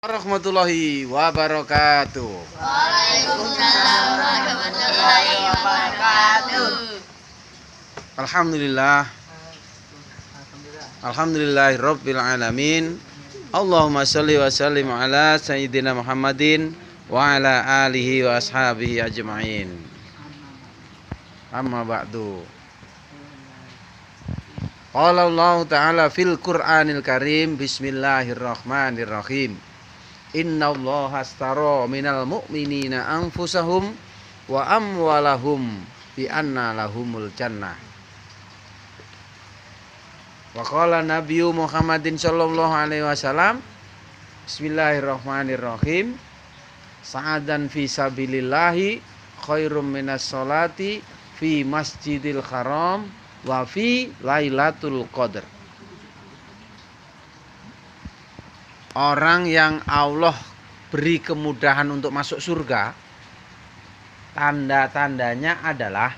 Warahmatullahi wabarakatuh. Waalaikumsalam warahmatullahi wabarakatuh. Alhamdulillah. Alhamdulillahirabbil alamin. Allahumma shalli wa sallim ala sayyidina Muhammadin wa ala alihi wa ashabihi ajma'in. Amma ba'du. Qala Allah Ta'ala fil Qur'anil Karim, bismillahirrahmanirrahim. Inna Allah astara minal mu'minina anfusahum wa amwalahum bi anna lahumul jannah. Wa qala Nabiyyu Muhammadin sallallahu alaihi wasallam, bismillahirrahmanirrahim. Sa'adan fi sabilillahi khairum minas sholati fi masjidil haram wa fi lailatul qadar. Orang yang Allah beri kemudahan untuk masuk surga, tanda-tandanya adalah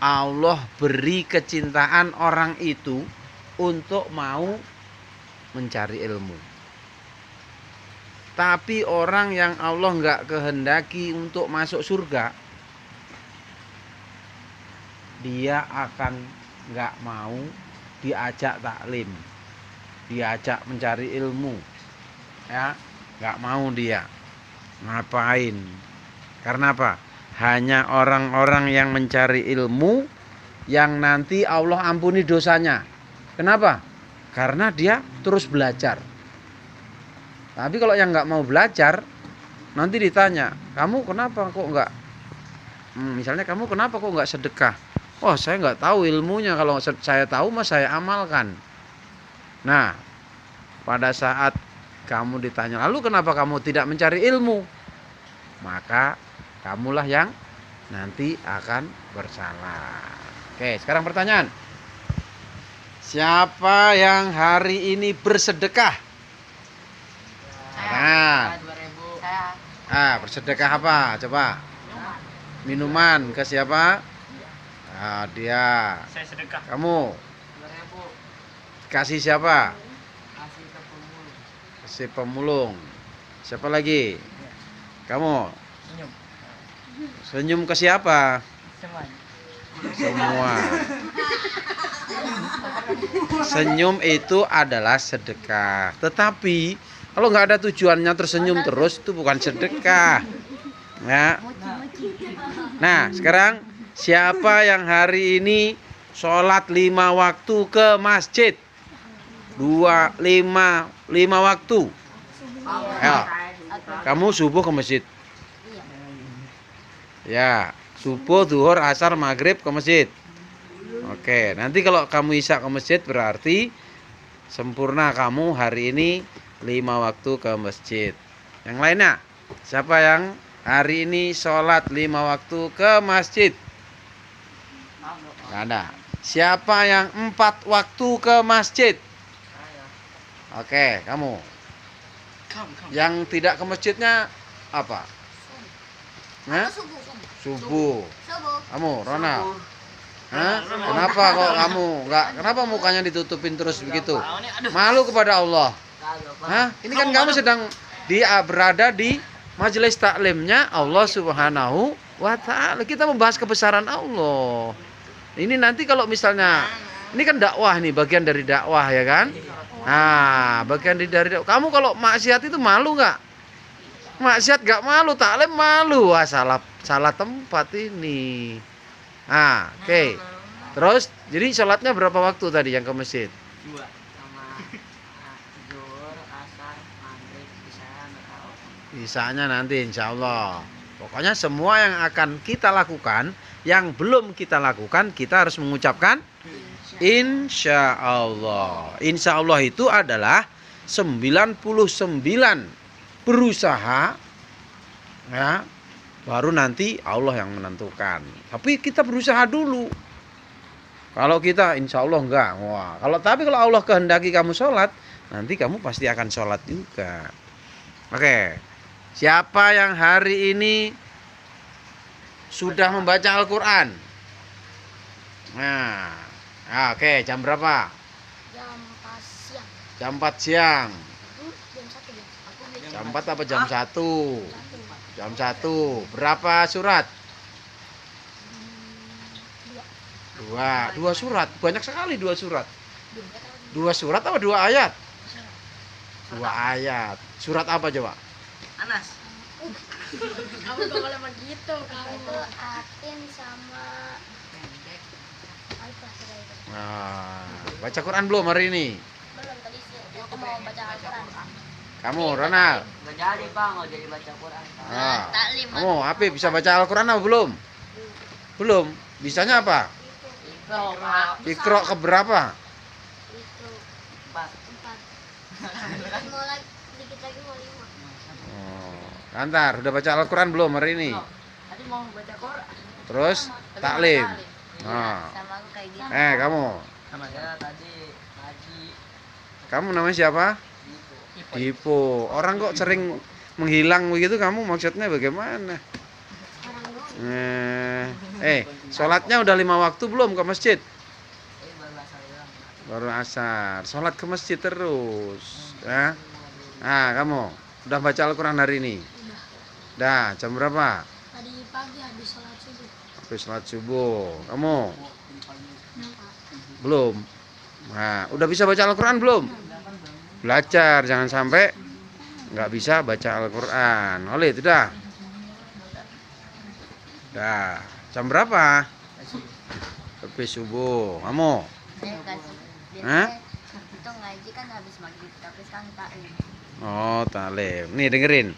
Allah beri kecintaan orang itu untuk mau mencari ilmu. Tapi orang yang Allah nggak kehendaki untuk masuk surga, dia akan nggak mau diajak taklim, diajak mencari ilmu. Ya, nggak mau dia. Ngapain? Karena apa? Hanya orang-orang yang mencari ilmu yang nanti Allah ampuni dosanya. Kenapa? Karena dia terus belajar. Tapi kalau yang nggak mau belajar, nanti ditanya, kamu kenapa kok nggak? Misalnya kamu kenapa kok nggak sedekah? Oh, saya nggak tahu ilmunya. Kalau saya tahu mas saya amalkan. Nah, pada saat kamu ditanya, lalu kenapa kamu tidak mencari ilmu? Maka kamulah yang nanti akan bersalah. Oke, sekarang pertanyaan. Siapa yang hari ini bersedekah? Nah, bersedekah apa? Coba. Minuman ke siapa? Nah, dia. Saya sedekah. Kamu 2.000. kasih siapa? Kasih ke pemulung. Si pemulung. Siapa lagi? Kamu Senyum. senyum ke siapa? Semua. Senyum itu adalah sedekah. Tetapi kalau nggak ada tujuannya tersenyum terus, itu bukan sedekah. Ya. Nah, sekarang siapa yang hari ini sholat 5 waktu ke masjid? 5 waktu. Ya. Kamu subuh ke masjid. Ya, subuh, zuhur, asar, maghrib ke masjid. Oke, nanti kalau kamu isya ke masjid berarti sempurna kamu hari ini 5 waktu ke masjid. Yang lainnya, siapa yang hari ini sholat 5 waktu ke masjid? Nggak ada. Siapa yang 4 waktu ke masjid? Oke, kamu. Yang tidak ke masjidnya apa? Hah? Subuh. Kamu, Ronald. Hah? Kenapa kok kamu nggak? Kenapa mukanya ditutupin terus begitu? Malu kepada Allah. Hah? Ini kan kamu sedang berada di majelis taklimnya Allah Subhanahu wa Ta'ala. Kita membahas kebesaran Allah. Ini nanti kalau misalnya ini kan dakwah nih, bagian dari dakwah ya kan? Nah, bagian dari dakwah. Kamu kalau maksiat itu malu nggak? Maksiat nggak malu, taklim malu. Wah, salah tempat ini. Nah, oke. Terus, jadi sholatnya berapa waktu tadi yang ke masjid? 2 sama zuhur, asar, maghrib, isya, nggak tahu. Isanya nanti insya Allah. Pokoknya semua yang akan kita lakukan, yang belum kita lakukan, kita harus mengucapkan insya Allah. Insya Allah itu adalah 99 berusaha, ya, baru nanti Allah yang menentukan. Tapi kita berusaha dulu. Kalau kita insya Allah enggak, wah. Tapi kalau Allah kehendaki kamu sholat, nanti kamu pasti akan sholat juga. Oke, siapa yang hari ini sudah membaca Al-Quran? Nah, oke, jam berapa? Jam 4 siang. Jam 4 siang. Jam 1 ya. Aku Jam 4 apa jam 1? Jam 1. Berapa surat? Dua surat. Banyak sekali 2 surat. 2 surat apa 2 ayat? 2 ayat. Surat apa coba? Anas. Kamu gak boleh begitu kamu. Itu Atin sama Nah, baca Quran belum hari ini? belum tadi sih. Aku mau baca Al-Quran. Kamu, Ronald. Nggak jadi Pak, nggak jadi baca Quran. Ah. Taklim. Kamu, Apip bisa baca Al-Quran apa belum? Belum. Bisanya apa? Ikro Pak. Iqra ke berapa? Itu 4. 4. Mau lagi dikit lagi mau 5. Oh, Antar, udah baca Al-Quran belum hari ini? Tadi mau baca Quran. Terus taklim. Nah. Sama aku kayak gitu. Kamu. Sama saya tadi ngaji. Kamu namanya siapa? Gitu. Dipo. Orang kok sering menghilang begitu, kamu maksudnya bagaimana? Sholatnya udah 5 waktu belum ke masjid? Baru asal bilang. Baru asar. Sholat ke masjid terus. Ya. Nah, kamu udah baca Al-Quran hari ini? Udah. Jam berapa? Tadi pagi habis sholat subuh. Habis sholat subuh. Kamu? Belum. Nah, udah bisa baca Al-Quran belum? Belajar, jangan sampai nggak bisa baca Al-Quran. Oleh itu dah. Dah. Jam berapa? Habis subuh. Kamu? Saya kasih. Hah? Itu ngaji kan habis maghrib, tapi sekarang taklim. Oh, taklim. Nih dengerin.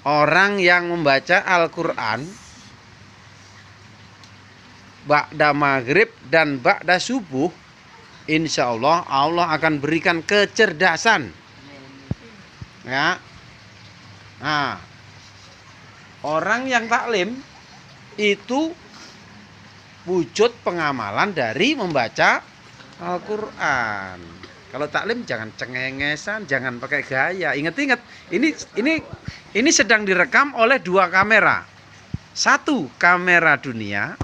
Orang yang membaca Al-Quran ba'da maghrib dan ba'da subuh, insya Allah Allah akan berikan kecerdasan. Ya. Nah, orang yang taklim itu wujud pengamalan dari membaca Al-Quran. Kalau taklim jangan cengengesan, jangan pakai gaya. Ingat-ingat, ini sedang direkam oleh 2 kamera. 1 kamera dunia,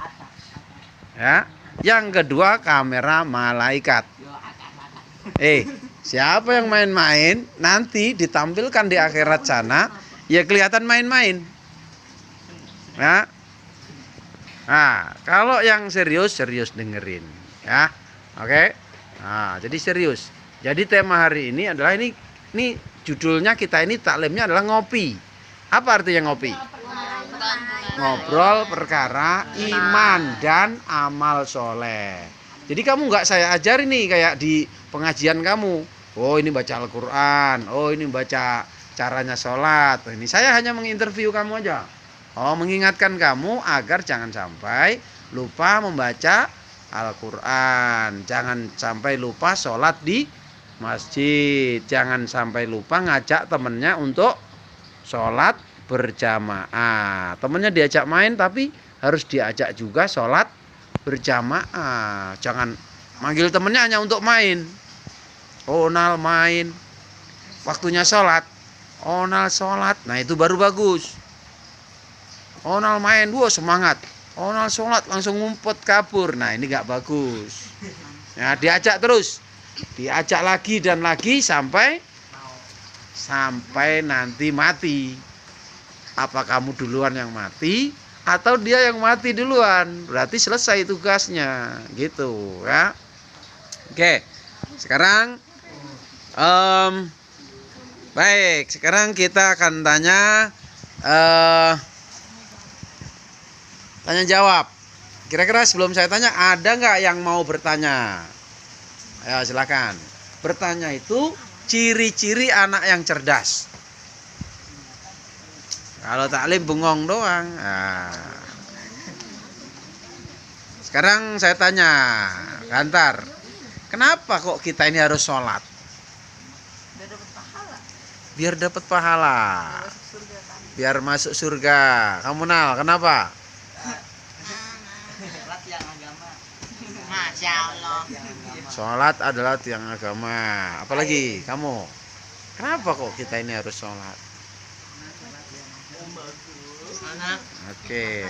ya. Yang kedua kamera malaikat. Siapa yang main-main nanti ditampilkan di akhirat sana, ya kelihatan main-main. Ya. Nah, kalau yang serius dengerin, ya. Oke. Nah, jadi serius. Jadi tema hari ini adalah ini judulnya kita ini taklimnya adalah ngopi. Apa artinya ngopi? Ngobrol perkara iman dan amal soleh. Jadi kamu nggak saya ajarin nih kayak di pengajian kamu. Oh ini baca Al-Quran. Oh ini baca caranya sholat. Ini saya hanya menginterview kamu aja. Oh mengingatkan kamu agar jangan sampai lupa membaca Al-Quran. Jangan sampai lupa sholat di masjid. Jangan sampai lupa ngajak temennya untuk sholat berjamaah. Temennya diajak main tapi harus diajak juga sholat berjamaah. Jangan manggil temennya hanya untuk main. Oh Nal main, waktunya sholat. Oh Nal sholat, nah itu baru bagus. Oh Nal main, wah semangat. Oh Nal sholat langsung ngumpet kabur. Nah ini gak bagus. Nah diajak terus, diajak lagi dan lagi sampai nanti mati. Apa kamu duluan yang mati atau dia yang mati duluan? Berarti selesai tugasnya, gitu ya. Oke, sekarang baik, sekarang kita akan tanya jawab. Kira-kira sebelum saya tanya, ada nggak yang mau bertanya? Ayo silakan. Bertanya itu ciri-ciri anak yang cerdas. Kalau taklim bengong doang. Nah. Sekarang saya tanya, Kantar, kenapa kok kita ini harus sholat? Biar dapat pahala. Biar masuk surga. Kamu Nal, kenapa? Sholat yang agama. Masya Allah. Sholat adalah tiang agama. Apalagi kamu? Kenapa kok kita ini harus sholat? Oke.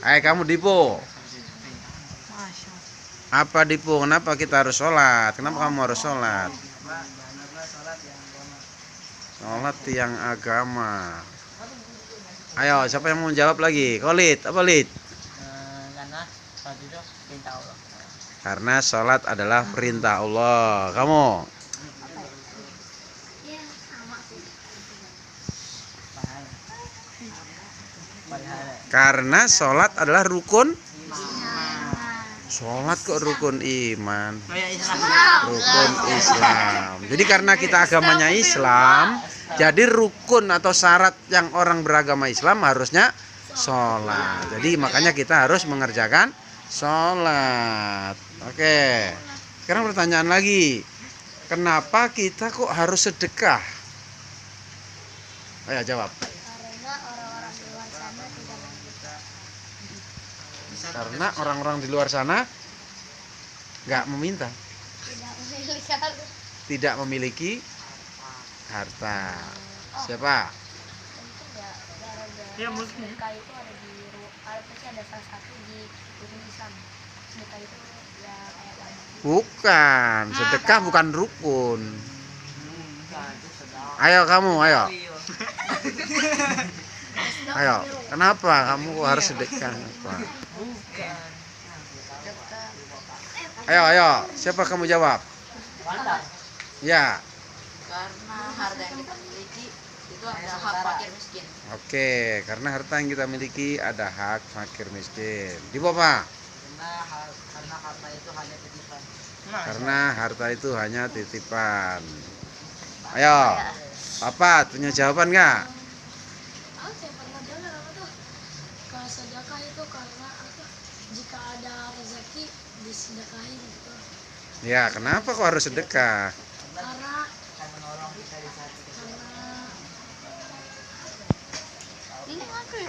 Ayo kamu Dipo. Apa Dipo? Kenapa kita harus sholat? Kenapa kamu harus sholat? Sholat tiang agama. Ayo, siapa yang mau jawab lagi? Khalid, apa Lid? Karena sholat itu perintah Allah. Karena sholat adalah perintah Allah. Kamu? Ya, sama sih. Karena sholat adalah rukun. Nah, Sholat kok rukun iman. Kayak Islam. Rukun Islam. Jadi karena kita agamanya Islam, jadi rukun atau syarat yang orang beragama Islam harusnya sholat. Jadi makanya kita harus mengerjakan sholat. Oke. Sekarang pertanyaan lagi. Kenapa kita kok harus sedekah? Ayo jawab. karena orang-orang di luar sana Karena orang-orang di luar sana nggak tidak meminta, memiliki harta. tidak memiliki harta. Siapa? Mungkin ya gara-gara Ya, mungkin. sedekah itu ada di pasti ada salah satu di rukun Islam. Sedekah itu ya kayak wajib. Bukan, sedekah bukan rukun. Ayo kamu, ayo. Ayo, kenapa kamu harus sedekah? Apa? Ayo, ayo, siapa kamu jawab? Ya, Karena harta yang kita miliki itu ada hak fakir miskin. oke. Karena harta yang kita miliki ada hak fakir miskin. Di bawah. Karena harta itu hanya titipan. Karena harta itu hanya titipan. Ayo, Papa punya jawaban nggak? Saya pernah dengar apa tuh? Kalau sedekah itu karena apa? Jika ada rezeki disedekahin gitu. Ya, kenapa kok harus sedekah? Karena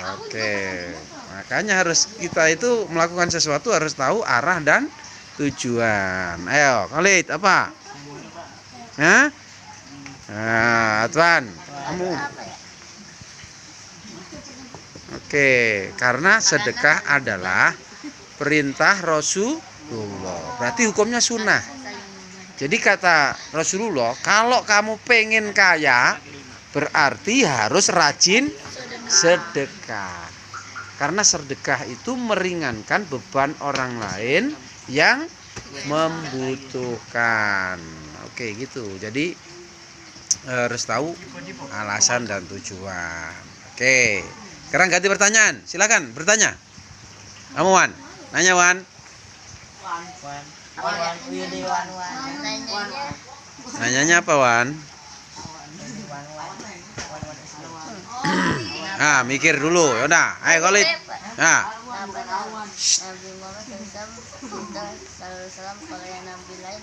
Oke, makanya harus kita itu melakukan sesuatu harus tahu arah dan tujuan. Ayo, Khalid, apa? Hah? Nah, Tuan, kamu. Oke, karena sedekah adalah perintah Rasulullah. Berarti hukumnya sunnah. Jadi kata Rasulullah, kalau kamu pengen kaya, berarti harus rajin sedekah. Karena sedekah itu meringankan beban orang lain yang membutuhkan. Oke, gitu. Jadi harus tahu alasan dan tujuan. Oke. Sekarang ganti pertanyaan. Silakan bertanya. Kamu Wan, nanya Wan. Nanyanya apa Wan? Nah, mikir dulu. Yaudah, ayo Khalid. Nah, Nabi Muhammad SAW kalau yang Nabi lain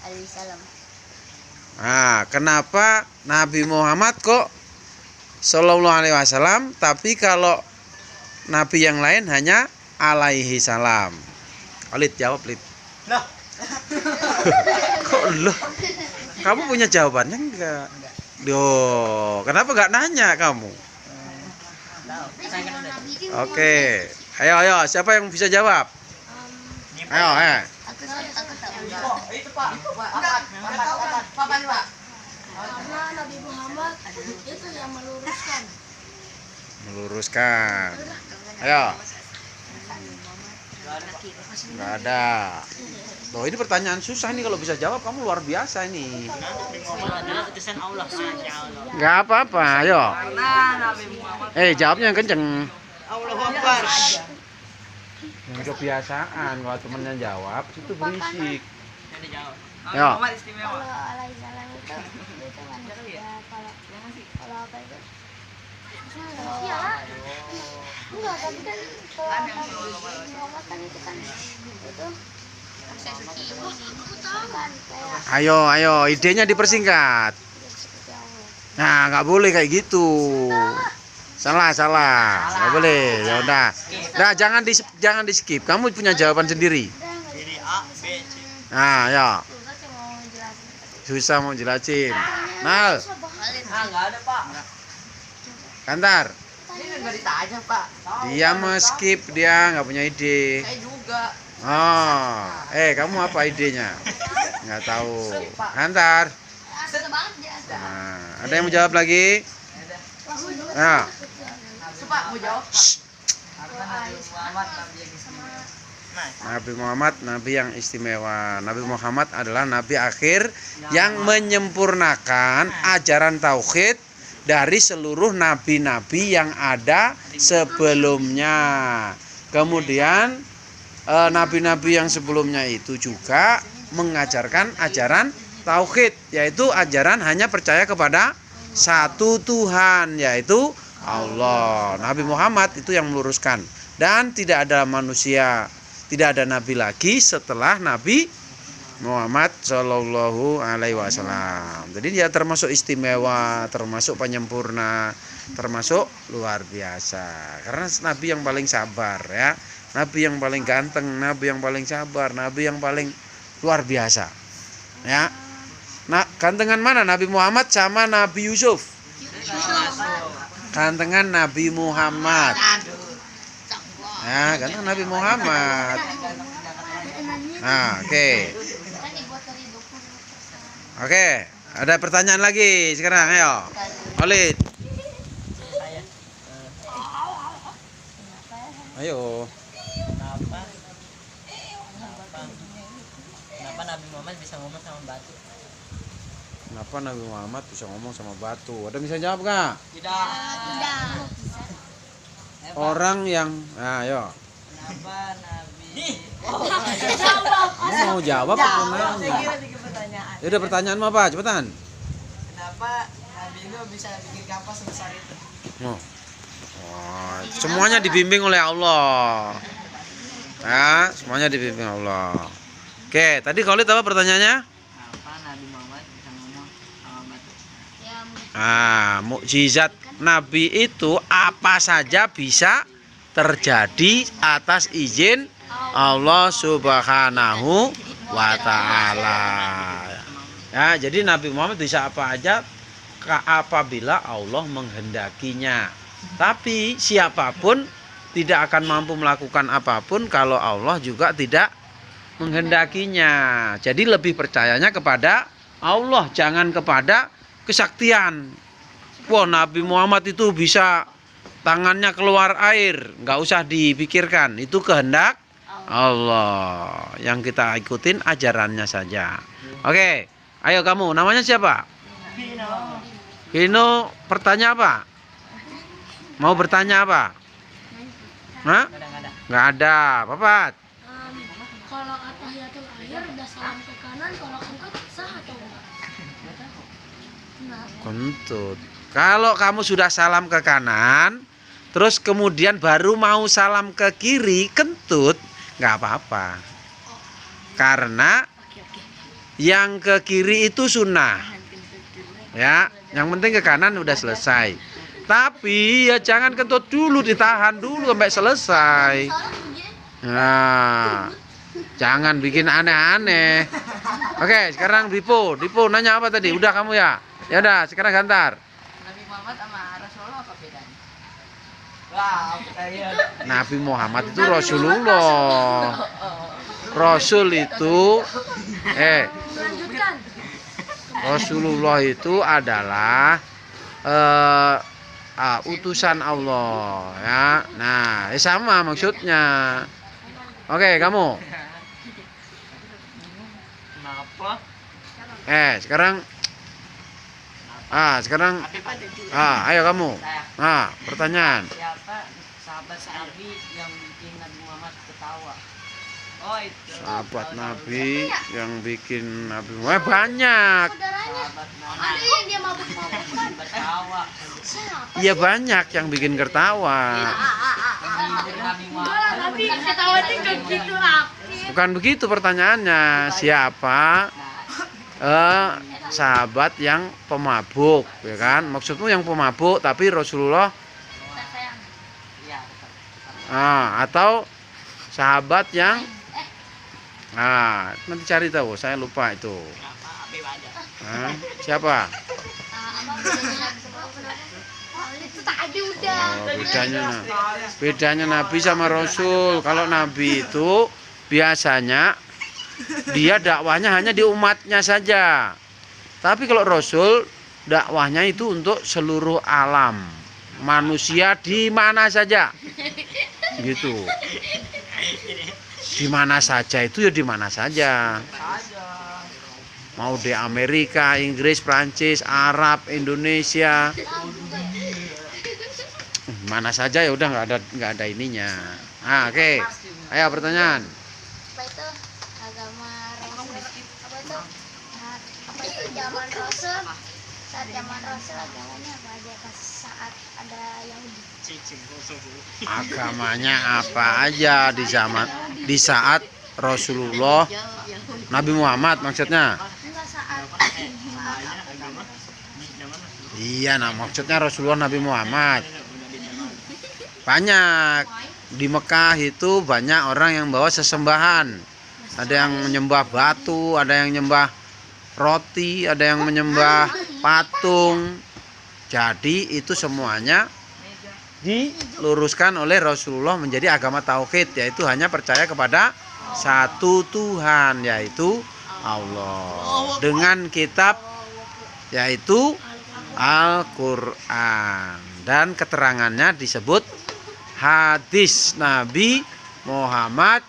alaihissalam. nah, kenapa Nabi Muhammad kok Sallallahu Alaihi Wasallam, tapi kalau Nabi yang lain hanya alaihi salam? Khalid jawab, Lid. Loh. Kok loh? Kamu punya jawabannya enggak? Loh, kenapa enggak nanya kamu? Oke. Ayo, ayo, siapa yang bisa jawab? Ayo, Aku tahu. Itu Pak. Karena Nabi Muhammad itu yang meluruskan. Meluruskan. Ayo. Enggak ada. Loh, ini pertanyaan susah nih, kalau bisa jawab kamu luar biasa ini. Adalah utusan Allah. Enggak apa-apa, ayo. Karena Nabi Muhammad Jawabnya yang kenceng. Allahu Akbar. Yang kebiasaan kalau temennya jawab itu berisik. Yang dijawab. Yo. Nabi Muhammad istimewa. Kalau alaihissalam itu kan ya kalau apa itu? Manusia lah. Enggak, tapi kan kalau Nabi Muhammad kan itu kan itu aku tahu kan kayak Ayo, ayo, idenya dipersingkat. seperti Allah. Nah, nggak boleh kayak gitu. Salah, salah. Nggak boleh. Ya udah. Nah, jangan di skip. Kamu punya jawaban sendiri. Jadi A, B, C. Nah, ya. Juga sih mau jelasin. Susah mau jelasin. Nal, Enggak ada, Pak. Kantar. Ini enggak ditanya, Pak. Dia mau skip, dia nggak punya ide. Saya juga. Oh, kamu apa idenya? Nggak tahu. Kantar. Susah banget ya. Nah, Ada yang mau jawab lagi? Nah, Pak mau jawab. Nabi Muhammad nabi yang istimewa. Nabi Muhammad adalah nabi akhir yang menyempurnakan ajaran tauhid dari seluruh nabi-nabi yang ada sebelumnya. Kemudian nabi-nabi yang sebelumnya itu juga mengajarkan ajaran tauhid, yaitu ajaran hanya percaya kepada satu Tuhan, yaitu Allah. Nabi Muhammad itu yang meluruskan, dan tidak ada manusia, tidak ada nabi lagi setelah Nabi Muhammad Shallallahu Alaihi Wasallam. Jadi dia termasuk istimewa, termasuk penyempurna, termasuk luar biasa. Karena nabi yang paling sabar, ya, nabi yang paling ganteng, nabi yang paling sabar, nabi yang paling luar biasa. Ya, nah, gantengan mana Nabi Muhammad sama Nabi Yusuf? Gantengan Nabi Muhammad. Ya, gantengan Nabi Muhammad. Nah, oke. Oke, ada pertanyaan lagi sekarang, ayo. Khalid. Ayo. Kenapa Nabi Muhammad bisa ngomong sama batu? Kenapa Nabi Muhammad bisa ngomong sama batu? Ada yang bisa jawab nggak? Tidak. Orang yang, nah, ayo. Kenapa Nabi? Kamu mau jawab atau nanya? Ya udah, pertanyaan apa? Cepetan. Kenapa Nabi itu bisa bikin kapas sebesar itu? Oh. Oh, semuanya dibimbing oleh Allah. Ya, semuanya dibimbing Allah. Oke, tadi Khalid apa pertanyaannya? Kenapa Nabi Muhammad bisa ngomong sama batu? Mukjizat Nabi itu apa saja bisa terjadi atas izin Allah Subhanahu wa Ta'ala. Ya, jadi Nabi Muhammad bisa apa aja apabila Allah menghendakinya. Tapi siapapun tidak akan mampu melakukan apapun kalau Allah juga tidak menghendakinya. Jadi lebih percayanya kepada Allah, jangan kepada kesaktian. Wah, Nabi Muhammad itu bisa tangannya keluar air, nggak usah dipikirkan, itu kehendak Allah. Yang kita ikutin ajarannya saja. Oke, ayo kamu, namanya siapa? Vino, bertanya apa? Mau bertanya apa? Hah? Nggak ada. Papat. Kalau atahiyatul akhir udah salam ke kanan, kalau kentut sah atau enggak? Kentut. Kalau kamu sudah salam ke kanan, terus kemudian baru mau salam ke kiri, kentut, nggak apa-apa. Karena yang ke kiri itu sunnah. Ya, yang penting ke kanan udah selesai. Tapi ya jangan kentut dulu, ditahan dulu sampai selesai. Nah, jangan bikin aneh-aneh. Oke, sekarang Dipo nanya apa tadi? Udah kamu ya? Ya udah, sekarang Gantar. Nabi Muhammad sama Rasulullah apa bedanya? Wah, Nabi Muhammad itu Rasulullah. Rasul itu Rasulullah itu adalah utusan Allah, ya. Nah, sama maksudnya. Oke, kamu. Kenapa? Sekarang ayo kamu. Pertanyaan. Siapa sahabat Nabi yang bikin Nabi Muhammad ketawa? Oh, itu. Sahabat Nabi yang bikin Nabi Muhammad banyak. Sahabat Nabi Ada yang dia mabuk-mabukan. ketawa. Iya, banyak yang bikin tertawa. Nabi Muhammad. Tapi ketawa itu gak gitu aktif. Bukan begitu pertanyaannya. Siapa sahabat yang pemabuk, ya kan? Maksudmu yang pemabuk tapi Rasulullah atau sahabat yang nanti cari tahu, saya lupa itu. Siapa? Itu tadi udah. Bedanya Nabi sama Rasul. Kalau Nabi itu biasanya dia dakwahnya hanya di umatnya saja. Tapi kalau Rasul dakwahnya itu untuk seluruh alam manusia di mana saja, gitu. Di mana saja itu ya di mana saja. Mau di Amerika, Inggris, Prancis, Arab, Indonesia, mana saja ya udah nggak ada ininya. Nah, oke. Ayo pertanyaan. Apa itu agama Rasul? Apa itu zaman Rasul? Saat zaman Rasul agamanya apa aja pas saat ada Yahudi? Agamanya apa aja di saat Rasulullah Nabi Muhammad maksudnya. Enggak saat agama Rasul. Iya, nah maksudnya Rasulullah Nabi Muhammad. Banyak di Mekah itu banyak orang yang bawa sesembahan. Ada yang menyembah batu, ada yang menyembah roti, ada yang menyembah patung. Jadi itu semuanya diluruskan oleh Rasulullah menjadi agama tauhid, yaitu hanya percaya kepada satu Tuhan, yaitu Allah, dengan kitab yaitu Al-Quran, dan keterangannya disebut hadis Nabi Muhammad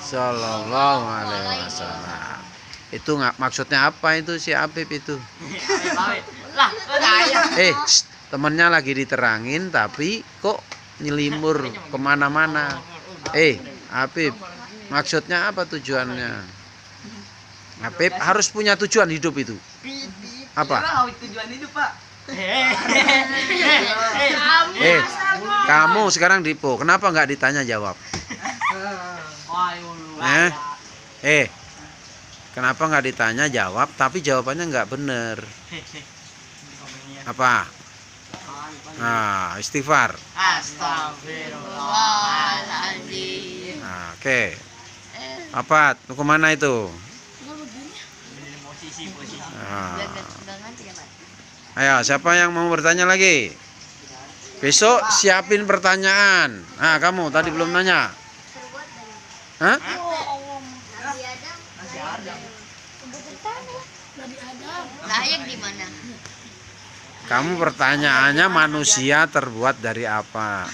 Sallallahu Alaihi Wasallam. Itu nggak maksudnya apa itu si Habib itu? Temennya lagi diterangin tapi kok nyelimur kemana-mana. Habib, maksudnya apa tujuannya? Habib harus punya tujuan hidup itu. Apa? Tujuan hidup, Pak. Kamu sekarang Dipo, kenapa nggak ditanya jawab? Kenapa nggak ditanya jawab, tapi jawabannya nggak bener? Apa? Nah, istighfar. Astagfirullahaladzim. Nah, oke. Apa? Mau kemana itu? Nah. Ayo, siapa yang mau bertanya lagi? Besok siapin pertanyaan. Nah, kamu tadi belum nanya. Hah? Layak di mana? Kamu pertanyaannya manusia terbuat dari apa?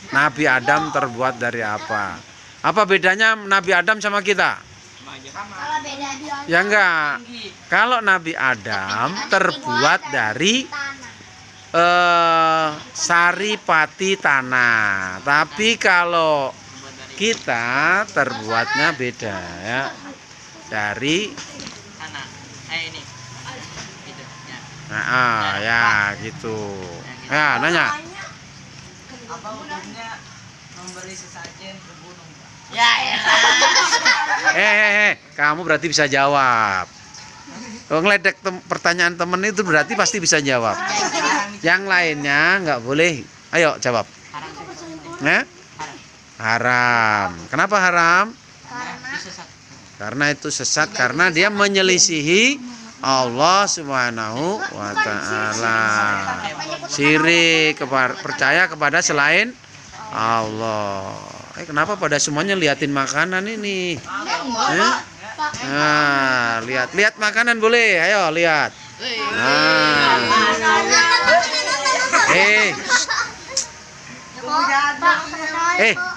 Nabi Adam terbuat dari apa? Apa bedanya Nabi Adam sama kita? Kalau beda Ya enggak. Kalau Nabi Adam terbuat dari saripati tanah. Tapi kalau kita terbuatnya beda ya. Dari ini. Itu ya. Nah, ya gitu. Ya, nanya. Apa hukumnya memberi sesajen ke gunung, Pak? Kamu berarti bisa jawab. Kalau ngeledek pertanyaan temen itu berarti pasti bisa jawab. Yang lainnya nggak boleh. Ayo jawab. Haram. Kenapa haram? Karena itu sesat, karena dia menyelisihi Allah Subhanahu wa Ta'ala. Syirik, percaya kepada selain Allah. Kenapa pada semuanya liatin makanan ini? Nah, lihat makanan boleh. Ayo lihat. Nah.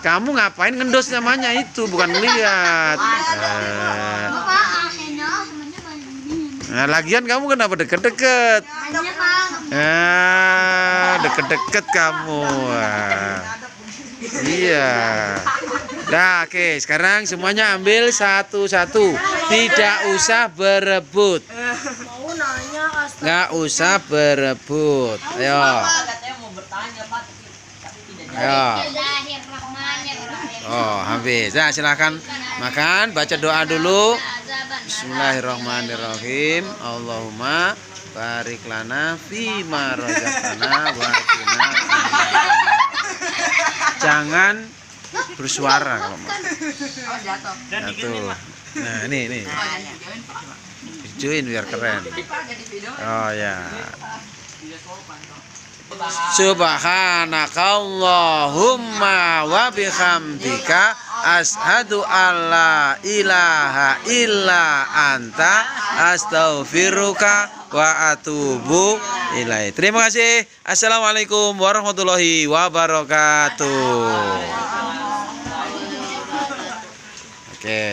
Kamu ngapain ngendos namanya itu, bukan lihat. Nah, lagian kamu kenapa deket-deket? Deket-deket kamu. Iya. Nah, oke. Sekarang semuanya ambil satu-satu. Tidak usah berebut. Nggak usah berebut. Ayo. Ayo. Oh, habis. Nah, silakan makan. Baca doa dulu. Bismillahirrahmanirrahim. Allahumma barik lana fima razaqtana wa qina. Jangan bersuara kalau mau. Jatuh. Nah, ini. Videoin biar keren. Oh ya. Subhanakallahumma wa bihamdika Asyhadu alla ilaha illa anta astaghfiruka wa atubu ilaik. Terima kasih. Assalamualaikum warahmatullahi wabarakatuh. Oke.